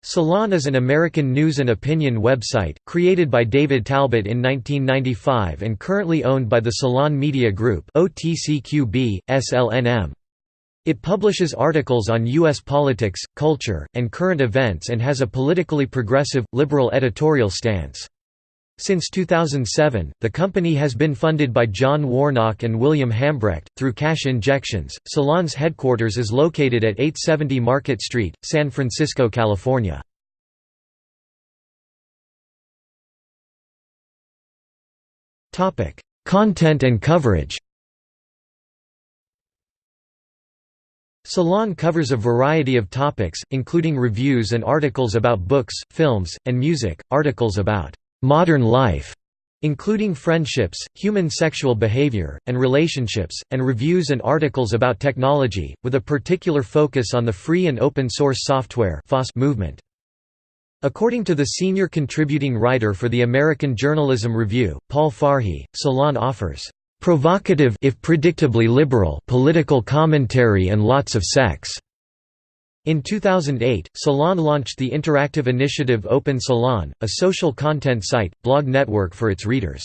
Salon is an American news and opinion website, created by David Talbot in 1995 and currently owned by the Salon Media Group (OTCQB, SLNM). It publishes articles on U.S. politics, culture, and current events and has a politically progressive, liberal editorial stance. Since 2007, the company has been funded by John Warnock and William Hambrecht, through cash injections. Salon's headquarters is located at 870 Market Street, San Francisco, California. Content and coverage. Salon covers a variety of topics, including reviews and articles about books, films, and music, articles about modern life, including friendships, human sexual behavior, and relationships, and reviews and articles about technology, with a particular focus on the free and open source software movement. According to the senior contributing writer for the American Journalism Review, Paul Farhi, Salon offers provocative, if predictably liberal, political commentary and lots of sex. In 2008, Salon launched the interactive initiative Open Salon, a social content site, blog network for its readers.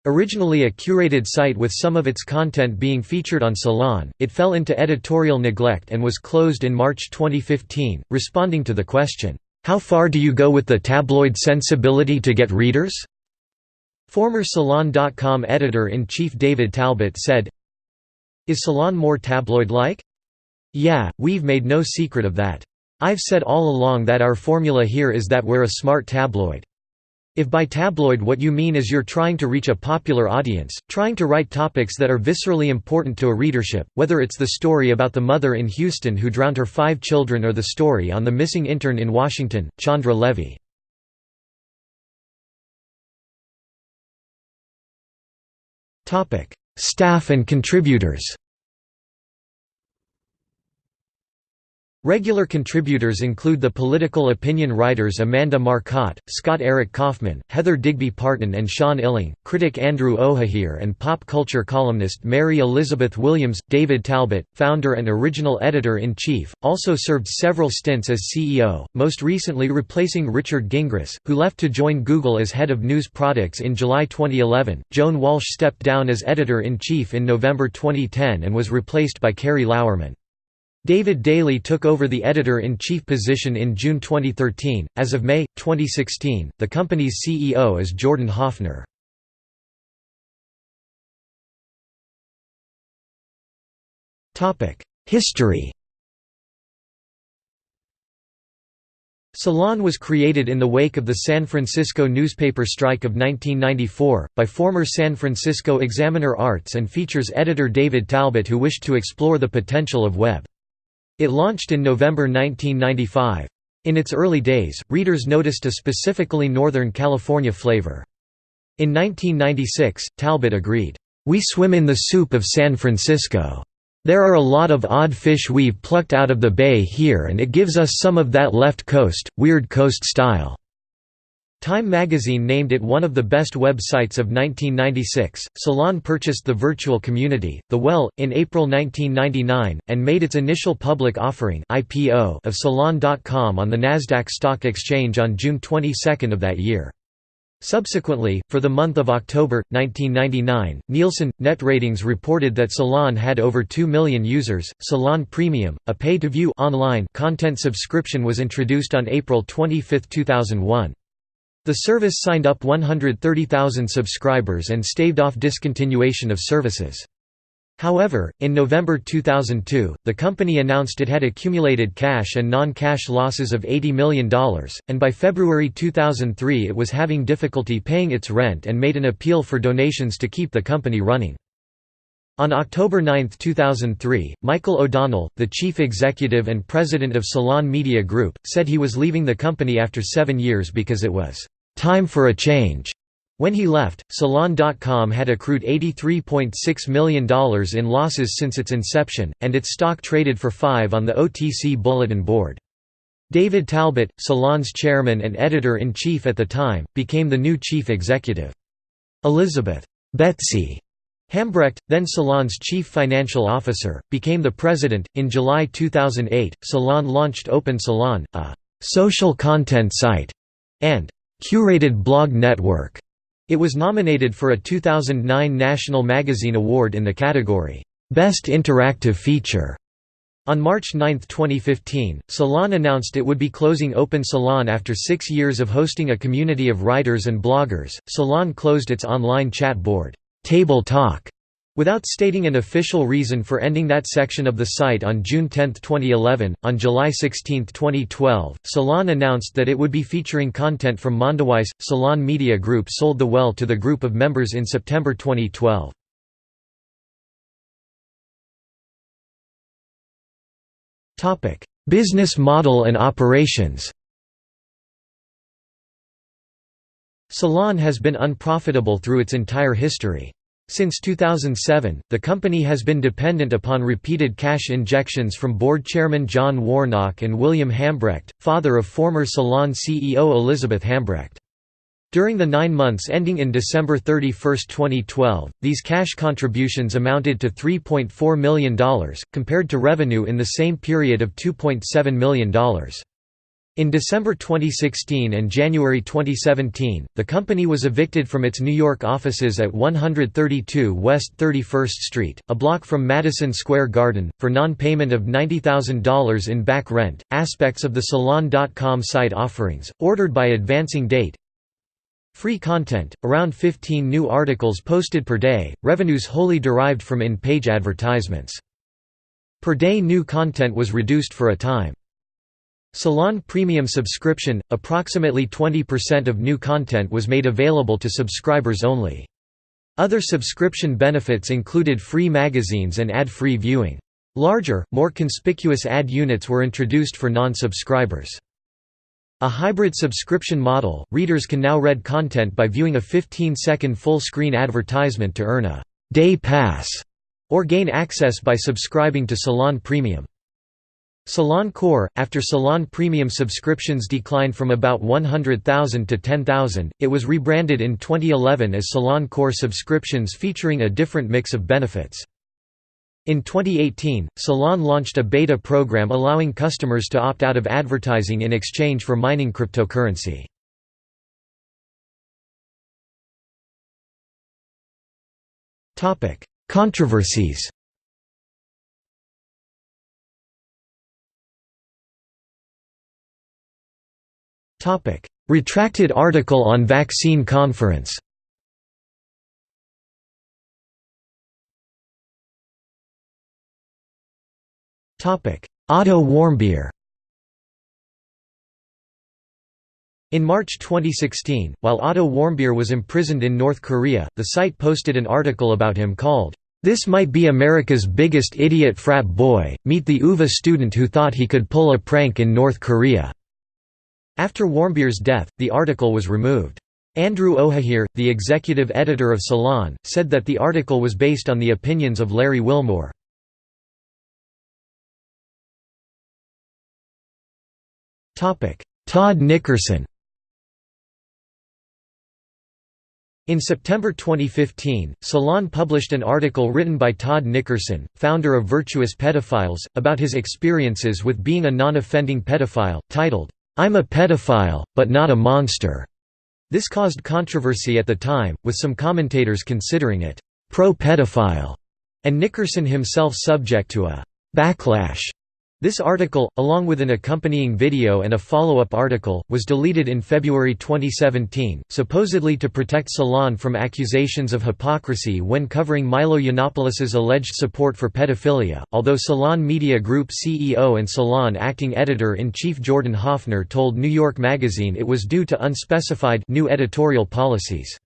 Originally a curated site with some of its content being featured on Salon, it fell into editorial neglect and was closed in March 2015, responding to the question, "How far do you go with the tabloid sensibility to get readers?" Former Salon.com editor-in-chief David Talbot said, "Is Salon more tabloid-like? Yeah, we've made no secret of that. I've said all along that our formula here is that we're a smart tabloid. If by tabloid what you mean is you're trying to reach a popular audience, trying to write topics that are viscerally important to a readership, whether it's the story about the mother in Houston who drowned her 5 children or the story on the missing intern in Washington, Chandra Levy." Staff and contributors. Regular contributors include the political opinion writers Amanda Marcotte, Scott Eric Kaufman, Heather Digby Parton and Sean Illing, critic Andrew Ohahir and pop culture columnist Mary Elizabeth Williams. David Talbot, founder and original editor-in-chief, also served several stints as CEO, most recently replacing Richard Gingras, who left to join Google as head of news products in July 2011. Joan Walsh stepped down as editor-in-chief in November 2010 and was replaced by Carrie Lauerman. David Daly took over the editor-in-chief position in June 2013. As of May 2016, the company's CEO is Jordan Hoffner. Topic: History. Salon was created in the wake of the San Francisco newspaper strike of 1994, by former San Francisco Examiner arts and features editor David Talbot, who wished to explore the potential of web. It launched in November 1995. In its early days, readers noticed a specifically Northern California flavor. In 1996, Talbot agreed, "We swim in the soup of San Francisco. There are a lot of odd fish we've plucked out of the bay here, and it gives us some of that left coast, weird coast style." Time magazine named it one of the best websites of 1996. Salon purchased the virtual community, The Well, in April 1999, and made its initial public offering (IPO) of Salon.com on the Nasdaq Stock Exchange on June 22 of that year. Subsequently, for the month of October 1999, Nielsen Net Ratings reported that Salon had over 2 million users. Salon Premium, a pay-to-view online content subscription, was introduced on April 25, 2001. The service signed up 130,000 subscribers and staved off discontinuation of services. However, in November 2002, the company announced it had accumulated cash and non-cash losses of $80 million, and by February 2003 it was having difficulty paying its rent and made an appeal for donations to keep the company running. On October 9, 2003, Michael O'Donnell, the chief executive and president of Salon Media Group, said he was leaving the company after 7 years because it was time for a change. When he left, Salon.com had accrued $83.6 million in losses since its inception, and its stock traded for $5 on the OTC Bulletin Board. David Talbot, Salon's chairman and editor-in-chief at the time, became the new chief executive. Elizabeth Betsy Hambrecht, then Salon's chief financial officer, became the president. In July 2008, Salon launched Open Salon, a social content site and curated blog network. It was nominated for a 2009 National Magazine Award in the category Best Interactive Feature. On March 9, 2015, Salon announced it would be closing Open Salon after 6 years of hosting a community of writers and bloggers. Salon closed its online chat board, Table Talk, without stating an official reason for ending that section of the site on June 10, 2011. On July 16, 2012, Salon announced that it would be featuring content from Mondoweiss. Salon Media Group sold the well to the group of members in September 2012. Business model and operations. Salon has been unprofitable through its entire history. Since 2007, the company has been dependent upon repeated cash injections from board chairman John Warnock and William Hambrecht, father of former Salon CEO Elizabeth Hambrecht. During the 9 months ending in December 31, 2012, these cash contributions amounted to $3.4 million, compared to revenue in the same period of $2.7 million. In December 2016 and January 2017, the company was evicted from its New York offices at 132 West 31st Street, a block from Madison Square Garden, for non-payment of $90,000 in back rent. Aspects of the Salon.com site offerings, ordered by advancing date. Free content, around 15 new articles posted per day, revenues wholly derived from in-page advertisements. Per day new content was reduced for a time. Salon Premium subscription, approximately 20% of new content was made available to subscribers only. Other subscription benefits included free magazines and ad-free viewing. Larger, more conspicuous ad units were introduced for non-subscribers. A hybrid subscription model, readers can now read content by viewing a 15-second full-screen advertisement to earn a «day pass» or gain access by subscribing to Salon Premium. Salon Core, after Salon Premium subscriptions declined from about 100,000 to 10,000, it was rebranded in 2011 as Salon Core subscriptions featuring a different mix of benefits. In 2018, Salon launched a beta program allowing customers to opt out of advertising in exchange for mining cryptocurrency. Controversies. Retracted article on vaccine conference. Otto Warmbier. In March 2016, while Otto Warmbier was imprisoned in North Korea, the site posted an article about him called, "This might be America's biggest idiot frat boy, meet the UVA student who thought he could pull a prank in North Korea." After Warmbier's death, the article was removed. Andrew O'Hahir, the executive editor of Salon, said that the article was based on the opinions of Larry Wilmore. Todd Nickerson. In September 2015, Salon published an article written by Todd Nickerson, founder of Virtuous Pedophiles, about his experiences with being a non-offending pedophile, titled, "I'm a pedophile, but not a monster." This caused controversy at the time, with some commentators considering it pro-pedophile, and Nickerson himself subject to a backlash. This article, along with an accompanying video and a follow-up article, was deleted in February 2017, supposedly to protect Salon from accusations of hypocrisy when covering Milo Yiannopoulos' alleged support for pedophilia, although Salon Media Group CEO and Salon acting editor-in-chief Jordan Hoffner told New York Magazine it was due to unspecified new editorial policies.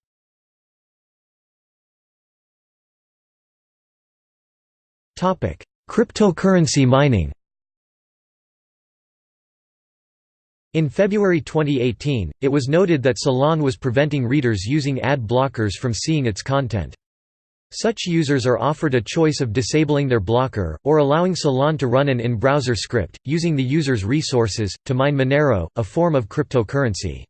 Cryptocurrency mining. In February 2018, it was noted that Salon was preventing readers using ad blockers from seeing its content. Such users are offered a choice of disabling their blocker, or allowing Salon to run an in-browser script, using the user's resources, to mine Monero, a form of cryptocurrency.